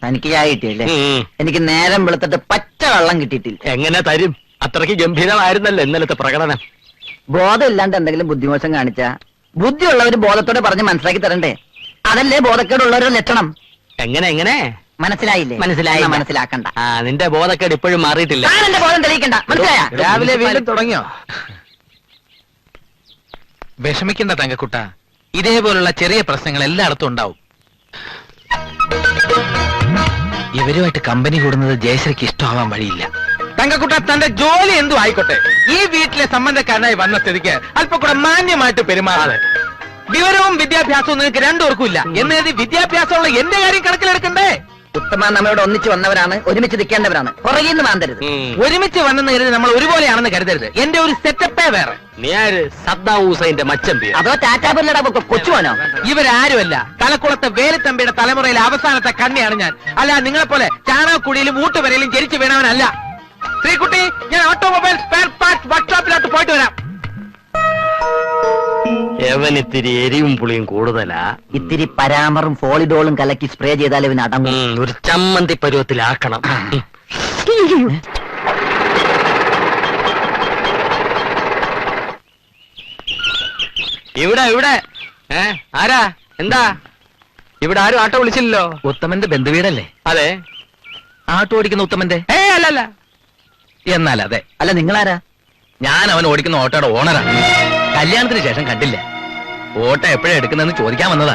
തനിക്ക് ചായ കിട്ടിയല്ലേ? എനിക്ക് നേരം വെളുത്തിട്ട് പച്ച വെള്ളം കിട്ടിയിട്ടില്ല. എങ്ങനെ തരും? അത്രയ്ക്ക് ഗംഭീരമായിരുന്നല്ലോ ഇന്നലത്തെ പ്രകടനം. ബോധം ഇല്ലാണ്ട് എന്തെങ്കിലും ബുദ്ധിമോശം കാണിച്ച ബുദ്ധിയുള്ളവര് ബോധത്തോടെ പറഞ്ഞ് മനസ്സിലാക്കി തരണ്ടേ? അതല്ലേ ബോധക്കേടുള്ളവരുടെ ലക്ഷണം. എങ്ങനെ മനസ്സിലായില്ലേ? മനസ്സിലാക്കണ്ട. നിന്റെ ബോധക്കേട് ഇപ്പോഴും മാറിയിട്ടില്ല. എന്റെ ബോധം തെളിയിക്കണ്ട. മനസ്സിലായ? രാവിലെ വീണ്ടും തുടങ്ങിയോ? വിഷമിക്കണ്ട തങ്കക്കുട്ട, ഇതേപോലുള്ള ചെറിയ പ്രശ്നങ്ങൾ എല്ലായിടത്തും ഉണ്ടാവും. ഇവരുമായിട്ട് കമ്പനി കൂടുന്നത് ജയശ്രീക്ക് ഇഷ്ടമാവാൻ വഴിയില്ല. തങ്കക്കുട്ട, തന്റെ ജോലി എന്തു ആയിക്കോട്ടെ, ഈ വീട്ടിലെ സംബന്ധക്കാരനായി വന്ന സ്ഥിതിക്ക് അല്പം കൂടെ മാന്യമായിട്ട് പെരുമാറാതെ. വിവരവും വിദ്യാഭ്യാസവും നിനക്ക് രണ്ടുപേർക്കും ഇല്ല എന്ന് കരുതി വിദ്യാഭ്യാസമുള്ള എന്റെ കാര്യം കണക്കിലെടുക്കണ്ടേ? ഉത്തമ നമ്മളോട് ഒന്നിച്ച് വന്നവരാണ്, ഒരുമിച്ച് നിൽക്കേണ്ടവരാണ്. പുറകിന്ന് മാന്തരുത്. ഒരുമിച്ച് വന്നെന്ന് കരുതി നമ്മൾ ഒരുപോലെയാണെന്ന് കരുതരുത്. എന്റെ ഒരു സെറ്റപ്പേ വേറെ. നീ ആര്? സദ്ദാം ഹുസൈന്റെ മച്ചമ്പി അതോ ടാറ്റാബില്ലയുടെ കൊച്ചുവനോ? ഇവരാരുമല്ല, തലക്കുളത്തെ വേലുത്തമ്പിയുടെ തലമുറയിലെ അവസാനത്തെ കണ്ണിയാണ് ഞാൻ. അല്ല, നിങ്ങളെപ്പോലെ ചാണകക്കുടിയിലും ഊട്ടുവരയിലും ജനിച്ചു വീണവനല്ല. ശ്രീകുട്ടി, ഞാൻ ഓട്ടോമൊബൈൽ സ്പെയർ പാർട്സ് വർക്ക്ഷോപ്പിലോട്ട് പോയിട്ട് വരാം. ഇത്തിരി എരിവും പുളിയും കൂടുതലാ. ഇത്തിരി പരാമറും ഫോളിഡോളും കലക്കി സ്പ്രേ ചെയ്താൽ ഇവന് അടങ്ങും. ഒരു ചമ്മന്തി പരുവത്തിലാക്കണം. ഇവിടെ ആരാ? എന്താ ഇവിടെ? ആരും ആട്ടോ വിളിച്ചില്ലല്ലോ. ഉത്തമന്റെ ബന്ധുവീടല്ലേ? അതെ. ആട്ടോ ഓടിക്കുന്ന ഉത്തമന്റെ? അല്ലല്ല. എന്നാൽ അതെ. അല്ല, നിങ്ങളാരാ? ഞാൻ അവൻ ഓടിക്കുന്ന ഓട്ടോയുടെ ഓണറാണ്. കല്യാണത്തിന് ശേഷം കണ്ടില്ല. ഓട്ടോ എപ്പോഴാ എടുക്കുന്നതെന്ന് ചോദിക്കാൻ വന്നതാ.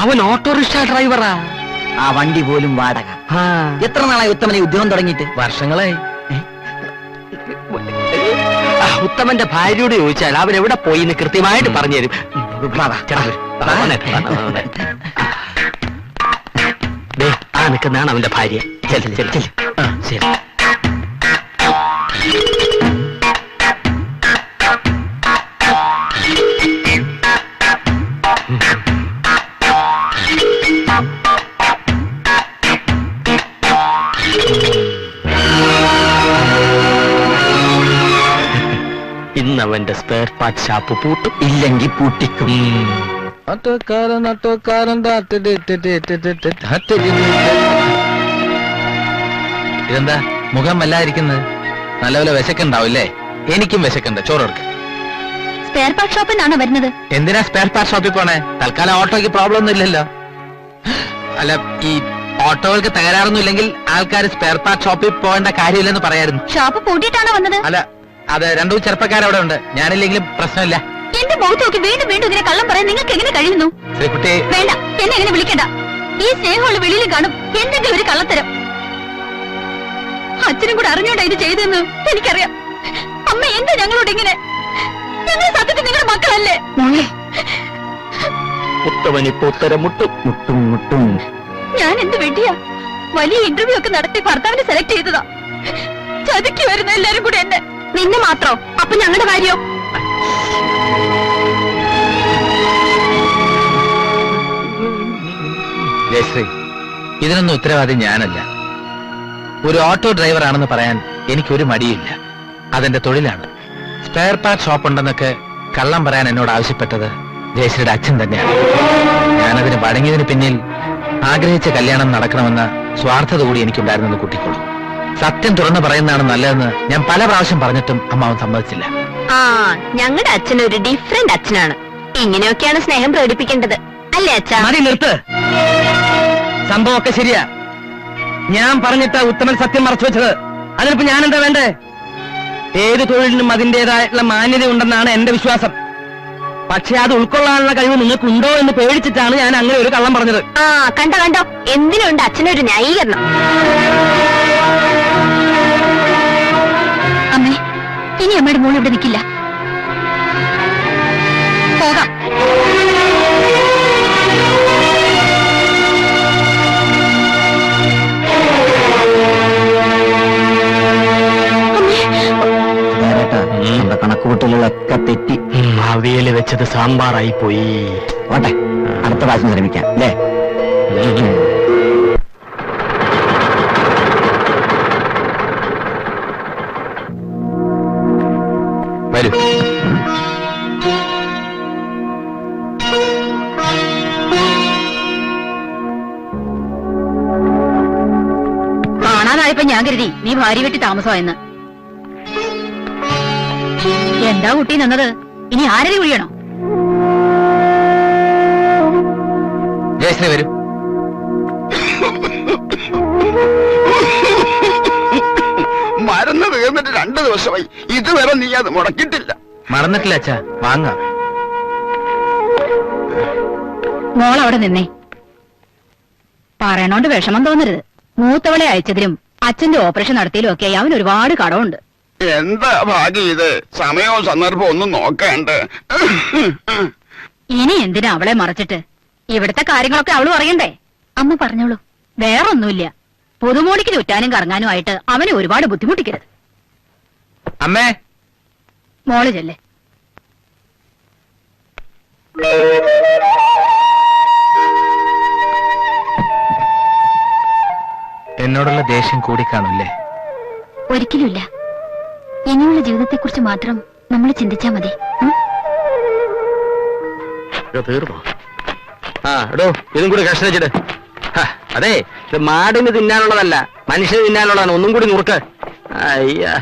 അവൻ ഓട്ടോറിക്ഷ ഡ്രൈവറാ. ആ വണ്ടി പോലും വാടക. എത്ര നാളായി ഉത്തമനെ ഉദ്യോഗം തുടങ്ങിയിട്ട്? വർഷങ്ങളായി. ഉത്തമന്റെ ഭാര്യയോട് ചോദിച്ചാൽ അവൻ എവിടെ പോയി എന്ന് കൃത്യമായിട്ട് പറഞ്ഞു തരും. നിൽക്കുന്നതാണ് അവന്റെ ഭാര്യ. ശരി. ഇന്നവന്റെ സ്പെയർ പാർട്ട് ഷാപ്പ് പൂട്ടും, ഇല്ലെങ്കിൽ പൂട്ടിക്കും. ഇതെന്താ മുഖം വല്ലാതിരിക്കുന്നത്? നല്ലപോലെ വിശക്കുണ്ടാവില്ലേ? എനിക്കും വിശക്കുണ്ട്. ചോറെടുക്ക. സ്പെയർ പാർട്ട് ഷോപ്പിൽ നിന്നാണോ വരുന്നത്? എന്തിനാ സ്പെയർ പാർട്ട് ഷോപ്പിൽ പോണേ? തൽക്കാലം ഓട്ടോയ്ക്ക് പ്രോബ്ലം ഒന്നും ഇല്ലല്ലോ. അല്ല, ഈ ഓട്ടോകൾക്ക് തകരാറൊന്നും ഇല്ലെങ്കിൽ ആൾക്കാർ സ്പെയർ പാർട്ട് ഷോപ്പിൽ പോകേണ്ട കാര്യമില്ലെന്ന് പറയായിരുന്നു. ഷോപ്പ് പൂട്ടിയിട്ടാണോ വന്നത്? അല്ല, അത് രണ്ടു ചെറുപ്പക്കാരവിടെ ഉണ്ട്. ഞാനില്ലെങ്കിലും പ്രശ്നമില്ല. എന്റെ മുഖത്ത് നോക്കി വീണ്ടും വീണ്ടും ഇതിനെ കള്ളം പറയാൻ നിങ്ങൾക്ക് എങ്ങനെ കഴിയുന്നു? ശ്രീകുട്ടി, വേണ്ട, എന്നെ എങ്ങനെ വിളിക്കണ്ട. ഈ സ്നേഹമുള്ള വെളിയിൽ കാണും എന്തെങ്കിലും ഒരു കള്ളത്തരം. അച്ഛനും കൂടെ അറിഞ്ഞോണ്ടാ ഇത് ചെയ്തെന്ന് എനിക്കറിയാം. അമ്മ എന്താ ഞങ്ങളോട് ഇങ്ങനെ? ഞങ്ങൾ സത്യത്തിൽ നിങ്ങളുടെ മക്കളല്ലേ? ഉത്തമനിപ്പോ ഉത്തരം മുട്ടും. ഞാൻ എന്ത് വെട്ടിയാ? വലിയ ഇന്റർവ്യൂ ഒക്കെ നടത്തി ഭർത്താവിനെ സെലക്ട് ചെയ്തതാ. ചതിക്ക് വരുന്ന എല്ലാരും കൂടെ എന്നെ. നിന്നെ മാത്രോ? അപ്പൊ ഞങ്ങളുടെ കാര്യോ? ജയശ്രീ, ഇതിനൊന്നും ഉത്തരവാദി ഞാനല്ല. ഒരു ഓട്ടോ ഡ്രൈവർ ആണെന്ന് പറയാൻ എനിക്കൊരു മടിയില്ല. അതെന്റെ തൊഴിലാണ്. സ്പെയർ പാർട്ട് ഷോപ്പ് ഉണ്ടെന്നൊക്കെ കള്ളം പറയാൻ എന്നോട് ആവശ്യപ്പെട്ടത് ജയശ്രീയുടെ അച്ഛൻ തന്നെയാണ്. ഞാനതിന് വഴങ്ങിയതിന് പിന്നിൽ ആഗ്രഹിച്ച കല്യാണം നടക്കണമെന്ന സ്വാർത്ഥത കൂടി എനിക്കുണ്ടായിരുന്നെന്ന് കൂട്ടിക്കോളൂ. സത്യം തുറന്നു പറയുന്നതാണ് നല്ലതെന്ന് ഞാൻ പല പ്രാവശ്യം പറഞ്ഞിട്ടും അമ്മാവൻ സമ്മതിച്ചില്ല. ഞങ്ങളുടെ അച്ഛൻ ഒരു ഡിഫറെന്റ് അച്ഛനാണ്. ഇങ്ങനെയൊക്കെയാണ് സ്നേഹം പ്രകടിപ്പിക്കേണ്ടത്, അല്ലേ അച്ഛാ? മതി, നിർത്ത്. സംഭവമൊക്കെ ശരിയാ. ഞാൻ പറഞ്ഞിട്ടാ ഉത്തമൻ സത്യം മറച്ചു വെച്ചത്. അതിനിപ്പോ ഞാൻ എന്താ വേണ്ടേ? ഏത് തൊഴിലിനും അതിന്റേതായിട്ടുള്ള മാന്യത ഉണ്ടെന്നാണ് എന്റെ വിശ്വാസം. പക്ഷെ അത് ഉൾക്കൊള്ളാനുള്ള കഴിവ് നിങ്ങൾക്കുണ്ടോ എന്ന് പേടിച്ചിട്ടാണ് ഞാൻ അങ്ങനെ ഒരു കള്ളം പറഞ്ഞത്. കണ്ടോ, എന്തിനുണ്ട് അച്ഛനൊരു ന്യായീകരണം? അമ്മേ, ഇനി അമ്മയുടെ മോൾ ഇവിടെ നിൽക്കില്ല. പോകാം. കണക്കുകൂട്ടലുകളൊക്കെ തെറ്റി. അവിയല് വെച്ചത് സാമ്പാറായി പോയി. ഓട്ടെ, അടുത്ത പ്രാവശ്യം ശ്രമിക്കാം അല്ലേ? വരൂ. കേട്ടപ്പോ ഞാൻ കരുതി നീ ഭാര്യ വീട്ടി താമസമായെന്ന്. എന്താ കുട്ടി നിന്നത്? ഇനി ആരതി കുഴിയണോ? ജയശ്രീ വരൂ. മരുന്ന് തീർന്നിട്ട് 2 ദിവസമായി, ഇതുവരെ നീ അത് മുടക്കിയിട്ടില്ല. മറന്നിട്ടില്ല അച്ഛാ, വാങ്ങാം. മോൾ അവിടെ നിന്നേ. പറയണോണ്ട് വിഷമം തോന്നരുത്. മൂത്തവളെ അയച്ചതിലും അച്ഛന്റെ ഓപ്പറേഷൻ നടത്തിയിലും ഒക്കെ അവൻ ഒരുപാട് കടമുണ്ട്. എന്താ ഭാഗ്യം ഇത്, സമയവും സന്ദർഭവും ഒന്നും നോക്കണ്ട്. ഇനി എന്തിനാ അവളെ മറച്ചിട്ട്? ഇവിടുത്തെ കാര്യങ്ങളൊക്കെ അവള് പറയണ്ടേ? അമ്മ പറഞ്ഞോളൂ. വേറൊന്നുമില്ല, പുതുമോളിക്ക് ചുറ്റാനും കറങ്ങാനും ആയിട്ട് അവനെ ഒരുപാട് ബുദ്ധിമുട്ടിക്കരുത്. അമ്മേ, മോള് ചെല്ലേ. എന്നോടുള്ള ദേഷ്യം കൂടിക്കാണുല്ലേ? ഒരിക്കലുമില്ല. ഇനിയുള്ള ജീവിതത്തെക്കുറിച്ച് മാത്രം നമ്മൾ ചിന്തിച്ചാ മതി. തീർന്നോ? ആ എടോ, ഇതും കൂടി കഷ്ണിച്ചിട്ട്. അതെ, ഇത് മാടിന് തിന്നാനുള്ളതല്ല, മനുഷ്യന് തിന്നാനുള്ളതാണ്. ഒന്നും കൂടി നുറുക്ക്. അയ്യാ,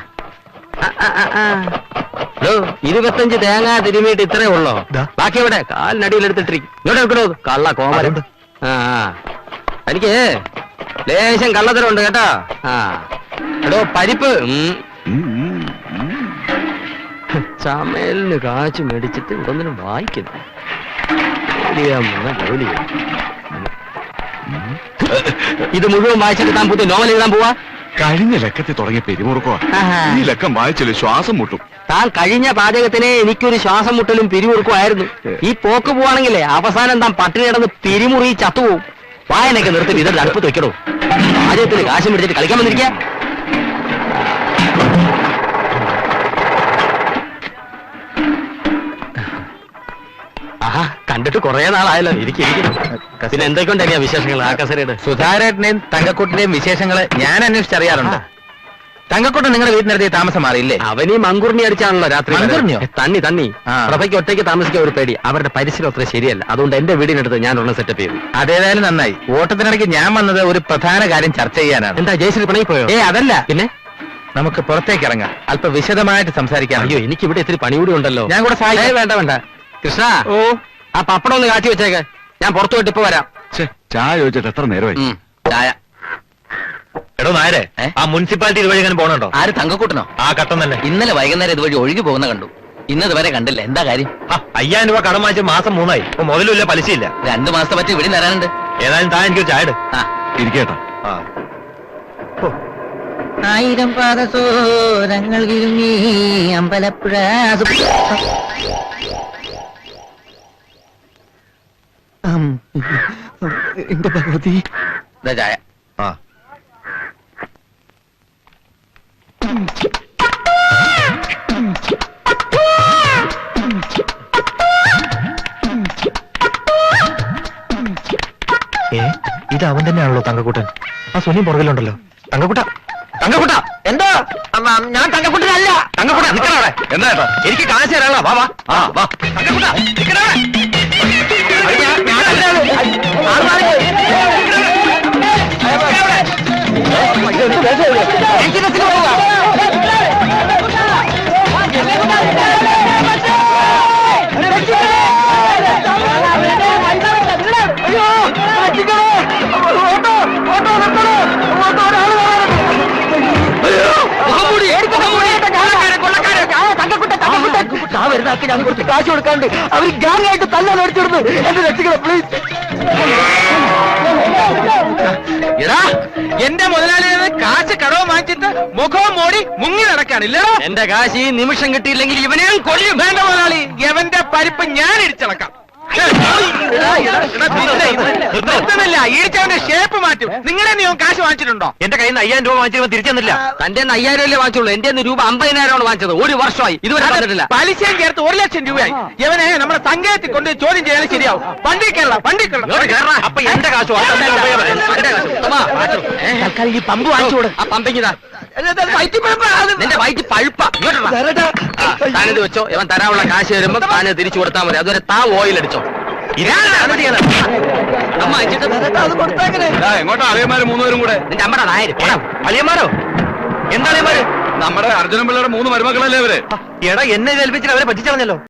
25 തേങ്ങ തിരുമിയിട്ട് ഇത്രേ ഉള്ളോ? ബാക്കി എവിടെ? കാലിനടിയിലെടുത്തിട്ടിരിക്കും. ഇങ്ങോട്ട് എടുക്കണോ? കള്ള കോമരം. ആ എനിക്ക് ലേശം കള്ളത്തരമുണ്ട് കേട്ടോ. ആ എടോ, പരിപ്പ് ചമയലിന് കാച്ചു മേടിച്ചിട്ട് ഇതൊന്നിനും വായിക്കുന്നു. ഇത് മുഴുവൻ വായിച്ചിട്ട് താൻ പുതിയ നോവൽ എഴുതാൻ പോവാ? കഴിഞ്ഞ ലക്കത്തിൽ തുടങ്ങിയ പെരുമുറുക്കോ, ഈ ലക്കം വായിച്ചില്ല ശ്വാസം മുട്ടും. താൻ കഴിഞ്ഞ പാചകത്തിനെ എനിക്കൊരു ശ്വാസം മുട്ടലും പിരിമുറുക്കും ആയിരുന്നു. ഈ പോക്ക് പോവാണെങ്കിലേ അവസാനം താൻ പട്ടിണി കിടന്ന് പിരിമുറി ചത്തുപോകും. വായനൊക്കെ നിർത്തി ഇതൊരു അടുപ്പത്ത് വെക്കണോ? പാചകത്തിന് കാശ് മേടിച്ചിട്ട് കളിക്കാൻ വന്നിരിക്കുക. ആഹാ, കണ്ടിട്ട് കുറെ നാളായല്ലോ. ഇരിക്കും. പിന്നെ എന്തൊക്കെയുണ്ടായിരുന്നു വിശേഷങ്ങൾ ആ കസരയുടെ? സുധാരേട്ടനെയും തങ്കക്കുട്ടിന്റെയും വിശേഷങ്ങള് ഞാൻ അന്വേഷിച്ചറിയാറുണ്ട്. തങ്കക്കുട്ടൻ നിങ്ങളുടെ വീട്ടിനടുത്ത് താമസം മാറിയില്ലേ? അവനീ മങ്കുറിനി അടിച്ചാണല്ലോ രാത്രി. മങ്കുറിനിയോ? തണ്ണി. പ്രഭയ്ക്ക് ഒറ്റയ്ക്ക് താമസിക്കാൻ ഒരു പേടി. അവരുടെ പരിസരം അത്ര ശരിയല്ല. അതുകൊണ്ട് എന്റെ വീടിനടുത്ത് ഞാൻ ഒരെണ്ണം സെറ്റപ്പ് ചെയ്തു. അതേതായാലും നന്നായി. ഓട്ടത്തിനിടയ്ക്ക് ഞാൻ വന്നത് ഒരു പ്രധാന കാര്യം ചർച്ച ചെയ്യാനാണ്. എന്താ, ജയശ്രീ പിണങ്ങി പോയോ? അതല്ല, പിന്നെ നമുക്ക് പുറത്തേക്ക് ഇറങ്ങാം, അല്പം വിശദമായിട്ട് സംസാരിക്കാം. അയ്യോ, എനിക്ക് ഇവിടെ ഇത്തിരി പണി കൂടി ഉണ്ടല്ലോ. ഞാൻ കൂടെ സഹായിക്കാം. വേണ്ട കൃഷ്ണ. ഓ, ആ പപ്പടം ഒന്ന് കാച്ചി വെച്ചേക്ക്. ഞാൻ പുറത്തു പോയിട്ട് ഇപ്പൊ വരാം. ചായ ചോദിച്ചിട്ട് എത്ര നേരമായി? ചായ. എടോ നായരെ, ആ മുനിസിപ്പാലിറ്റി ഇതുവഴി എങ്ങനെ പോകണുണ്ടോ? ആര്, തങ്കക്കൂട്ടനോ? ആ കട്ടം തന്നെ. ഇന്നലെ വൈകുന്നേരം ഇതുവഴി ഒഴുകി പോകുന്ന കണ്ടു. ഇന്നതുവരെ കണ്ടില്ല. എന്താ കാര്യം? 5000 രൂപ കടം വാങ്ങിച്ച് മാസം 3 ആയി. ഇപ്പൊ മുതലുമില്ല, പലിശയില്ല. 2 മാസത്തെ പറ്റി ഇവിടെ തരാനുണ്ട്. ഏതായാലും താൻ എനിക്കൊരു ചായ ഇട്. ഇരിക്കേട്ടാ. 1000 പാദസോരങ്ങൾ കിരുങ്ങി അമ്പലപ്പുഴ. എന്റെ ഭഗവതി. ചായ. ഇത് അവൻ തന്നെയാണല്ലോ തങ്കക്കൂട്ടൻ. ആ സുനി പുറകിലുണ്ടല്ലോ. തങ്കക്കുട്ട എന്താ? ഞാൻ തങ്കക്കുട്ടനല്ല. തങ്കക്കുട്ട നിൽക്കണവിടെ. എന്താ കേട്ടോ? എനിക്ക് കാശ് തരാനുള്ള. വാ വാ. തങ്കക്കുട്ട ഞാൻ കുറച്ച് കാശ് കൊടുക്കാണ്ട് അവർ ഗ്യാങ്ങായിട്ട് തല്ലാൻ അടിച്ചിടുന്നു. എന്നെ രക്ഷിക്കണം പ്ലീസ്. എടാ, എന്റെ മുതലാളിയെ കാശ് കടവ് വാങ്ങിച്ചിട്ട് മുഖവും മോടി മുങ്ങി നടക്കാണില്ല. എന്റെ കാശ് ഈ നിമിഷം കിട്ടിയില്ലെങ്കിൽ ഇവനെ കൊല്ലും. വേണ്ട മുതലാളി, എവന്റെ പരിപ്പ് ഞാൻ ഇടിച്ചിളക്കാം. ഈടിച്ചവന്റെ ഷേപ്പ് മാറ്റും. നിങ്ങളെ നീ കാശ് വാങ്ങിച്ചിട്ടുണ്ടോ? എന്റെ കയ്യിൽ നിന്ന് 5000 രൂപ വാങ്ങിച്ചപ്പോൾ തിരിച്ചു തന്നില്ല. തന്റെ 5000 രൂപ വാങ്ങിച്ചുള്ളൂ. എന്റെ രൂപ 50000 വാങ്ങിച്ചത്. 1 വർഷമായി ഇതുവരെ തന്നിട്ടില്ല. പലിശയും ചേർത്ത് 1 ലക്ഷം രൂപയായി. ഇവനെ നമ്മുടെ സംഘത്തിൽ കൊണ്ട് ചോദ്യം ചെയ്യാൻ ശരിയാവും. വണ്ടി കയറണം. അപ്പൊ എന്റെ കാശ് തൽക്കാലം ഈ പമ്പ് വാങ്ങിച്ചു കൊടു. ആ പമ്പിങ്ങിതാ നിന്റെ വയറ്റി പഴുപ്പ. താനിത് വെച്ചോ. ഇവൻ തരാനുള്ള കാശ് വരുമ്പോ താന് തിരിച്ചു കൊടുത്താൽ മതി. അതുവരെ താ ഓയിൽ അടിച്ചോ. എങ്ങോട്ടാ അളിയന്മാര് മൂന്നുപേരും കൂടെ? നിന്റെ അമ്മടാ നായര് അളിയന്മാരോ? എന്താ അളിയന്മാര്? നമ്മുടെ അർജുനൻ പിള്ളയുടെ 3 മരുമക്കളല്ലേ അവര്? എടാ എന്നെ ഏൽപ്പിച്ചിട്ട് അവരെ പറ്റിച്ചളഞ്ഞല്ലോ.